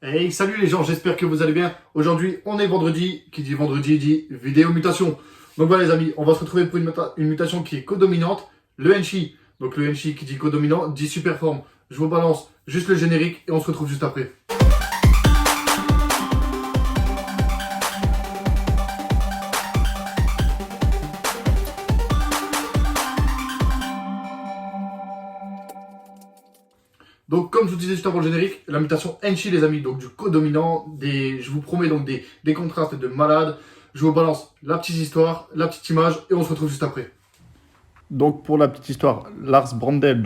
Hey, salut les gens, j'espère que vous allez bien. Aujourd'hui, on est vendredi. Qui dit vendredi dit vidéo mutation. Donc voilà les amis, on va se retrouver pour une mutation qui est codominante, le Enchi. Donc le Enchi qui dit codominant dit super forme. Je vous balance juste le générique et on se retrouve juste après. Donc comme je vous disais juste avant le générique, la mutation Enchi les amis, donc du codominant, je vous promets donc des contrastes de malade. Je vous balance la petite histoire, la petite image et on se retrouve juste après. Donc pour la petite histoire, Lars Brandel,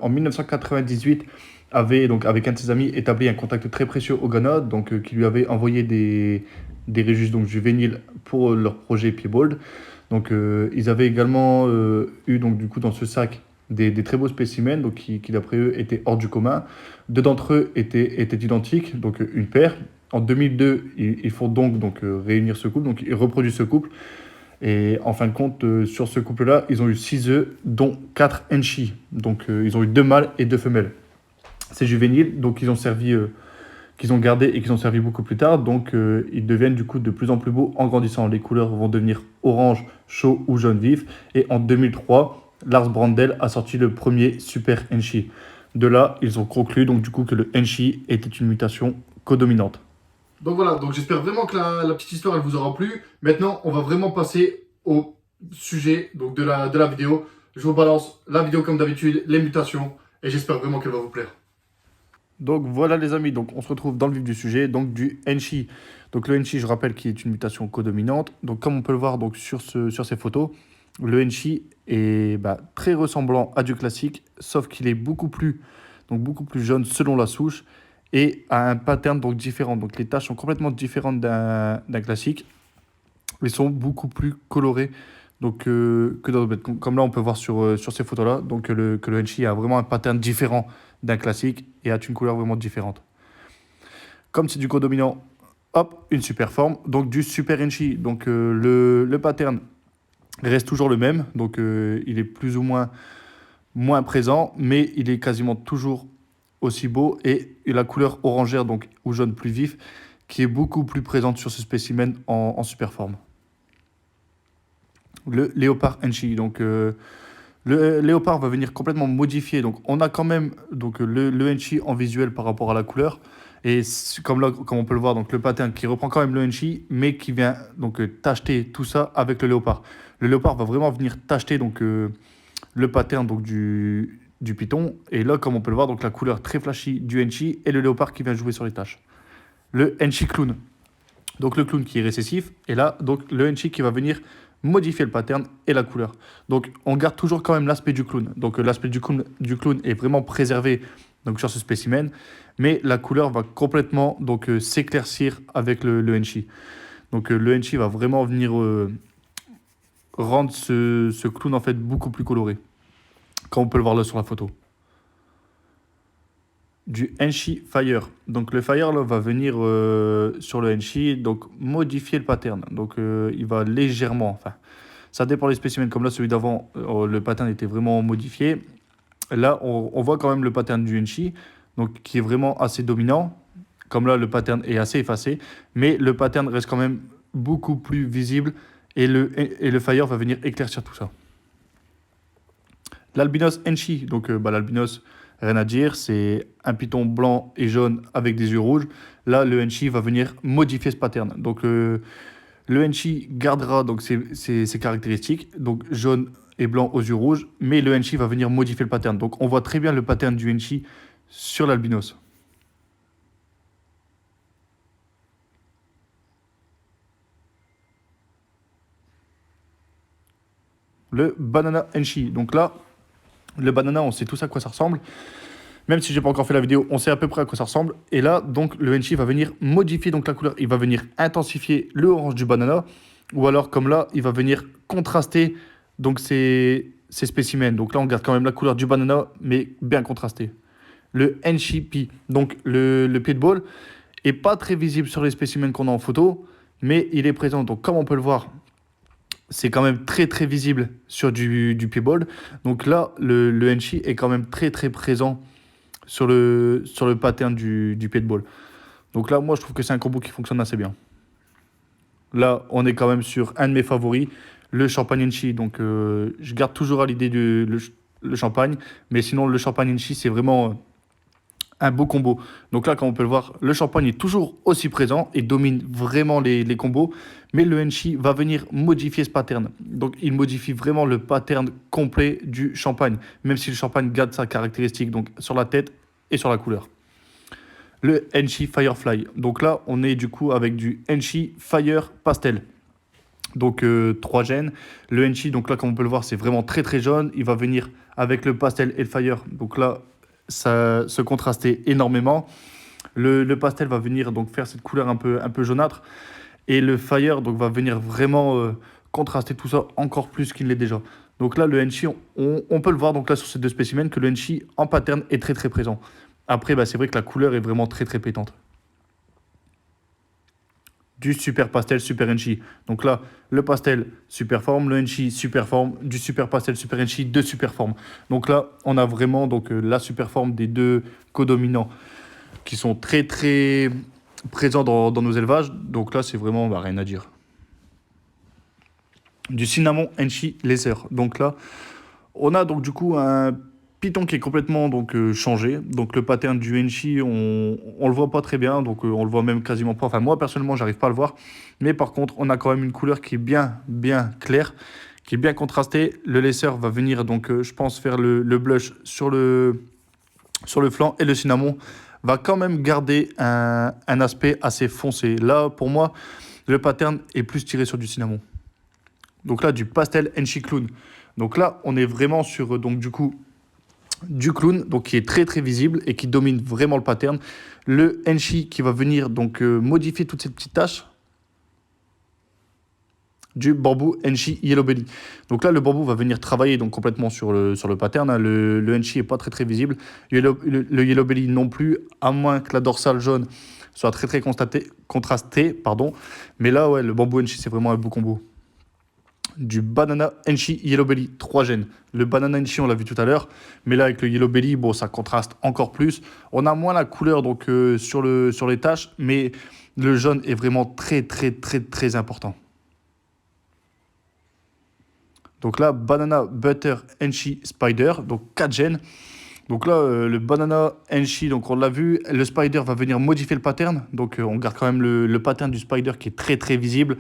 en 1998, avait donc avec un de ses amis établi un contact très précieux au Ghana, qui lui avait envoyé des réjus donc juvéniles pour leur projet Piebold. Ils avaient également eu donc du coup dans ce sac des très beaux spécimens qui d'après eux étaient hors du commun. Deux d'entre eux étaient identiques, donc une paire. En 2002, ils font réunir ce couple, donc ils reproduisent ce couple. Et en fin de compte, sur ce couple-là, ils ont eu 6 œufs, dont 4 Enchi. Ils ont eu 2 mâles et 2 femelles. Ces juvéniles, qu'ils ont gardés et qu'ils ont servi beaucoup plus tard. Ils deviennent du coup de plus en plus beaux en grandissant. Les couleurs vont devenir orange, chaud ou jaune vif. Et en 2003, Lars Brandel a sorti le premier Super Enchi. De là, ils ont conclu que le Enchi était une mutation codominante. Donc voilà, donc j'espère vraiment que la petite histoire elle vous aura plu. Maintenant, on va vraiment passer au sujet de la vidéo. Je vous balance la vidéo comme d'habitude, les mutations, et j'espère vraiment qu'elle va vous plaire. Donc voilà les amis, donc on se retrouve dans le vif du sujet, donc du Enchi. Donc le Enchi, je rappelle, qui est une mutation codominante. Donc comme on peut le voir sur ces photos, le Enchi est très ressemblant à du classique, sauf qu'il est beaucoup plus jaune selon la souche et a un pattern différent. Donc les taches sont complètement différentes d'un classique. Ils sont beaucoup plus colorés que dans d'autres bêtes. Comme là, on peut voir sur ces photos-là, que le Enchi a vraiment un pattern différent d'un classique et a une couleur vraiment différente. Comme c'est du codominant, hop, une super forme, donc du super Enchi. Le pattern reste toujours le même, il est plus ou moins présent, mais il est quasiment toujours aussi beau et la couleur orangère ou jaune plus vif qui est beaucoup plus présente sur ce spécimen en super forme. Le léopard Enchi, le léopard va venir complètement modifier. Donc on a quand même le Enchi en visuel par rapport à la couleur. Et comme on peut le voir, le pattern qui reprend quand même le Enchi, mais qui vient tacheter tout ça avec le léopard. Le léopard va vraiment venir tacheter le pattern du python. Et là, comme on peut le voir, la couleur très flashy du Enchi et le léopard qui vient jouer sur les taches. Le Enchi clown. Donc le clown qui est récessif. Et là, le Enchi qui va venir modifier le pattern et la couleur. Donc on garde toujours quand même l'aspect du clown. L'aspect du clown est vraiment préservé sur ce spécimen. Mais la couleur va complètement s'éclaircir avec le Enchi. Le Enchi va vraiment venir rendre ce clown en fait beaucoup plus coloré. Comme on peut le voir là sur la photo. Du Enchi Fire. Le Fire là, va venir sur le Enchi, modifier le pattern. Il va légèrement, enfin, ça dépend des spécimens. Comme là, celui d'avant, le pattern était vraiment modifié. Là, on voit quand même le pattern du Enchi, qui est vraiment assez dominant. Comme là, le pattern est assez effacé, mais le pattern reste quand même beaucoup plus visible et le Fire va venir éclaircir tout ça. L'albinos Enchi, l'albinos, rien à dire, c'est un python blanc et jaune avec des yeux rouges. Là, le Enchi va venir modifier ce pattern. Le Enchi gardera ses caractéristiques, jaune et blanc aux yeux rouges, mais le Enchi va venir modifier le pattern. On voit très bien le pattern du Enchi sur l'albinos. Le banana Enchi. Là, le banana, on sait tous à quoi ça ressemble. Même si je n'ai pas encore fait la vidéo, on sait à peu près à quoi ça ressemble. Et là, le Enchi va venir modifier la couleur. Il va venir intensifier le orange du banana. Ou alors, comme là, il va venir contraster ces spécimens. Là, on garde quand même la couleur du banana, mais bien contrasté. Le Enchi Pi. Le pied de ball est pas très visible sur les spécimens qu'on a en photo, mais il est présent. Comme on peut le voir, c'est quand même très très visible sur du pied-ball. Là, le Enchi est quand même très très présent sur le pattern du pied de ball. Donc là, moi, je trouve que c'est un combo qui fonctionne assez bien. Là, on est quand même sur un de mes favoris, le champagne Enchi. Donc, je garde toujours à l'idée le champagne. Mais sinon, le champagne Enchi, c'est vraiment un beau combo. Donc là, comme on peut le voir, le champagne est toujours aussi présent et domine vraiment les combos. Mais le Enchi va venir modifier ce pattern. Donc, il modifie vraiment le pattern complet du champagne. Même si le champagne garde sa caractéristique donc, sur la tête et sur la couleur. Le Enchi Firefly. Donc là, on est du coup avec du Enchi Fire Pastel. Donc 3 gènes. Le Enchi, donc là, comme on peut le voir, c'est vraiment très très jaune. Il va venir avec le pastel et le fire. Donc là, ça se contraster énormément. Le pastel va venir donc faire cette couleur un peu jaunâtre. Et le fire donc, va venir vraiment contraster tout ça encore plus qu'il ne l'est déjà. Donc là, le Enchi, on peut le voir donc là sur ces deux spécimens que le Enchi en pattern est très très présent. Après, bah, c'est vrai que la couleur est vraiment très très pétante. Du super pastel, super Enchi. Donc là, le pastel, super forme, le Enchi, super forme, du super pastel, super Enchi, deux super formes. Donc là, on a vraiment donc, la super forme des deux codominants qui sont très très présents dans nos élevages. Donc là, c'est vraiment bah, rien à dire. Du cinnamon Enchi laser. Donc là, on a donc du coup un Python qui est complètement donc, changé. Donc le pattern du Enchi, on le voit pas très bien. Donc on le voit même quasiment pas. Enfin moi personnellement, j'arrive pas à le voir. Mais par contre, on a quand même une couleur qui est bien claire, qui est bien contrastée. Le laser va venir donc, je pense, faire le blush sur le flanc. Et le cinnamon va quand même garder un aspect assez foncé. Là, pour moi, le pattern est plus tiré sur du cinnamon. Donc là, du pastel Enchi Clown. Donc là, on est vraiment sur, donc du coup, du clown, donc qui est très très visible et qui domine vraiment le pattern. Le Enchi qui va venir donc modifier toutes ces petites taches. Du bambou Enchi Yellow Belly. Donc là, le bambou va venir travailler donc complètement sur le pattern. Hein. Le Enchi n'est pas très très visible. Le Yellow Belly non plus, à moins que la dorsale jaune soit très très contrastée. Pardon. Mais là, ouais, le bambou Enchi, c'est vraiment un beau combo. Du banana Enchi Yellow Belly, 3 gènes. Le banana Enchi, on l'a vu tout à l'heure, mais là avec le Yellow Belly, bon, ça contraste encore plus. On a moins la couleur donc sur les taches, mais le jaune est vraiment très très très très important. Donc là, banana butter Enchi Spider, donc 4 gènes. Donc là, le banana Enchi, donc on l'a vu, le spider va venir modifier le pattern. Donc on garde quand même le pattern du spider qui est très très visible.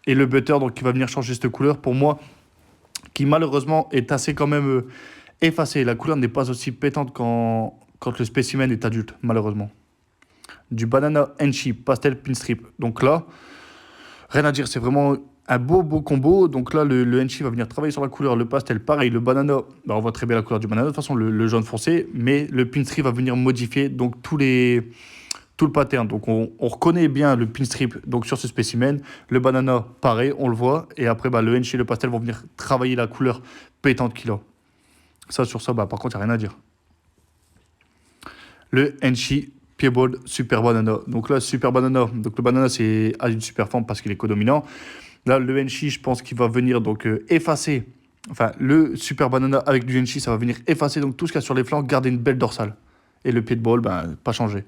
Et le butter, donc qui va venir changer cette couleur, pour moi, qui malheureusement est assez quand même effacée. La couleur n'est pas aussi pétante quand le spécimen est adulte, malheureusement. Du banana Enchi pastel pinstrip. Donc là, rien à dire, c'est vraiment un beau combo. Donc là, le Enchi va venir travailler sur la couleur. Le pastel, pareil. Le banana, bah, on voit très bien la couleur du banana. De toute façon, le jaune foncé. Mais le pinstrip va venir modifier donc tout le pattern. Donc on reconnaît bien le pinstrip donc sur ce spécimen. Le banana, pareil, on le voit. Et après, bah, le Enchi et le pastel vont venir travailler la couleur pétante qu'il a. Ça, sur ça, bah, par contre, il n'y a rien à dire. Le Enchi Piebald Super Banana. Donc là, Super Banana. Donc le banana, c'est à une super forme parce qu'il est codominant. Là, le Enchi, je pense qu'il va venir donc effacer. Enfin, le Super Banana avec du Enchi, ça va venir effacer donc tout ce qu'il y a sur les flancs, garder une belle dorsale. Et le pied de ball, ben, pas changé.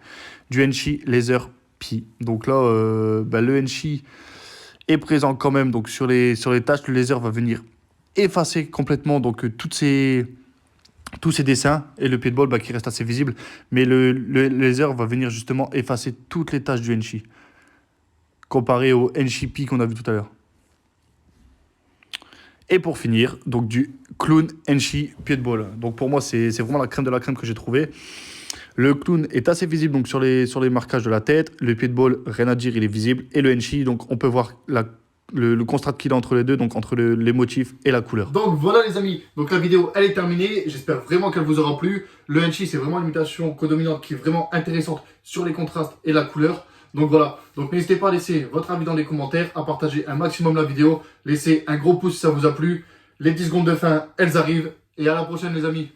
Du Enchi Laser Pi. Donc là, le Enchi est présent quand même donc sur les taches. Le laser va venir effacer complètement donc tous ces dessins. Et le pied de ball qui reste assez visible. Mais le laser va venir justement effacer toutes les taches du Enchi. Comparé au Enchi Pi qu'on a vu tout à l'heure. Et pour finir, donc du Clown Enchi Pied de ball. Donc pour moi, c'est vraiment la crème de la crème que j'ai trouvé. Le clown est assez visible donc sur les marquages de la tête. Le pied de ball, rien à dire, il est visible. Et le Enchi, donc on peut voir le contraste qu'il a entre les deux, donc entre les motifs et la couleur. Donc voilà les amis, donc la vidéo elle est terminée. J'espère vraiment qu'elle vous aura plu. Le Enchi, c'est vraiment une mutation codominante qui est vraiment intéressante sur les contrastes et la couleur. Donc voilà, donc n'hésitez pas à laisser votre avis dans les commentaires, à partager un maximum la vidéo. Laissez un gros pouce si ça vous a plu. Les 10 secondes de fin, elles arrivent. Et à la prochaine les amis.